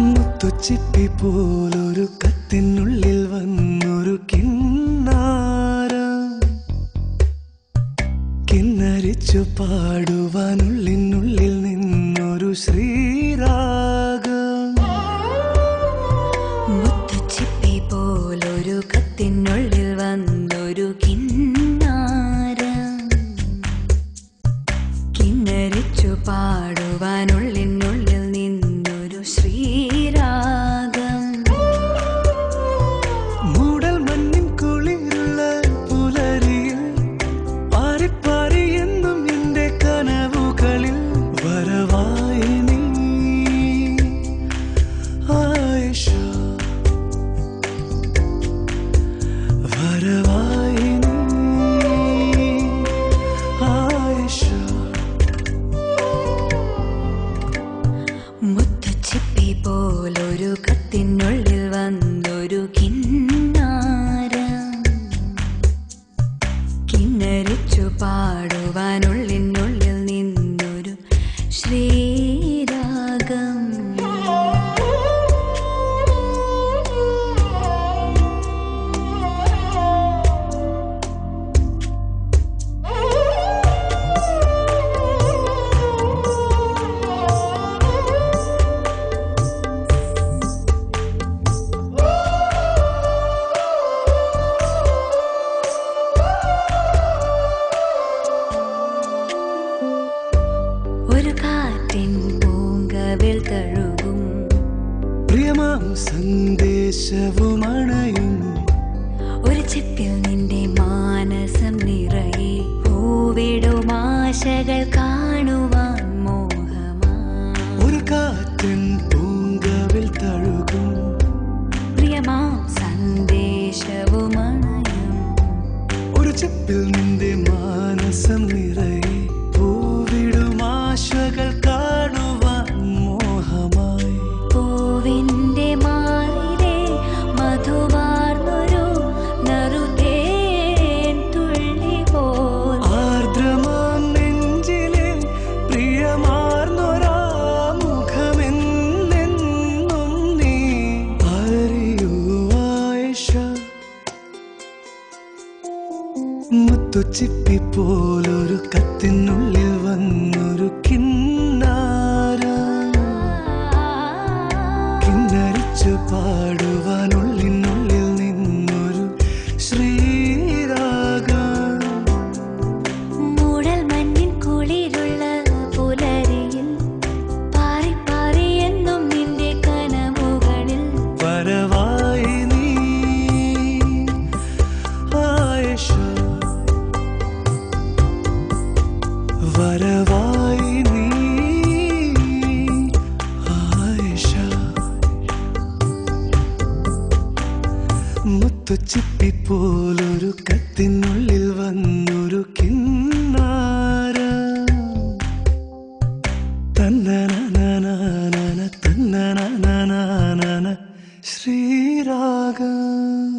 മുത്തുച്ചിപ്പി പോലൊരു കത്തിനുള്ളിൽ വന്നൊരു കിന്നാരം കിന്നരിച്ചു പാടുവാനുള്ളിനുള്ളിൽ നിന്നൊരു ശ്രീരാഗം. മുത്തുച്ചിപ്പി പോലൊരു കത്തിനുള്ളിൽ വന്നൊരു കിന്നാരം കിന്നരിച്ചു പാടുവാനുള്ളിനുള്ളിൽ നിന്നൊരു ശ്രീരാഗം. മൂടൽ മഞ്ഞിൻ കുളിരുള്ള പുലരിയിൽ പാറിപ്പാറി എന്നും എന്റെ കനവുകളിൽ വരവായി നീ ആയിഷ, വരവായി നീ ആയിഷ. മുത്തുച്ചിപ്പി പോലൊരു കത്തിനുള്ളിൽ വന്നൊരു കിന്നാരം കിന്നരിച്ചു പാടുവാനുള്ളിനുള്ളിൽ നിന്നൊരു ശ്രീരാഗം. ഒരു കാറ്റിൻ പൂങ്കവിൽ തഴുകും പ്രിയമാം സന്ദേശവുമണയും ഒരു ചിപ്പിൽ നിന്റെ മാനസം നിറയെ പൂവിടും ആശകൾ കാണുവാൻ മോഹമാ. ഒരു കാറ്റിൻ പൂങ്കവിൽ തഴുകും പ്രിയമാം സന്ദേശവുമണയും ഒരു ചിപ്പിൽ നിന്റെ മാനസം നിറയെ പൂവിടും ആശകൾ കാണുവാൻ മോഹമായി. പൂവിന്റെ മാറിലെ മധുവാർന്നൊരു നറുതേൻ തുള്ളി പോൽ ആർദ്രമാം നെഞ്ചിലെ പ്രിയമാർന്നൊരാ മുഖമെന്നെന്നും നീ അറിയൂ ആയിഷ. മുത്തുച്ചിപ്പി പോലൊരു കത്തിനുള്ളിൽ വന്നൊരു കിന്നാരം കിന്നരിച്ചു പാടുവാനുള്ളിനുള്ളിൽ നിന്നൊരു ശ്രീരാഗം. മൂടൽ മഞ്ഞിൻ കുളിരുള്ള പുലരിയിൽ പാറിപ്പാറി എന്നും നിന്റെ കനവുകളിൽ വരവായി നീ ആയിഷ, വരവായി നീ ആയിഷ. മുത്തുച്ചിപ്പി പോലൊരു കത്തിനുള്ളിൽ വന്നൊരു കിന്നാരം തന്നനനനനന തന്നനനനന ശ്രീരാഗം.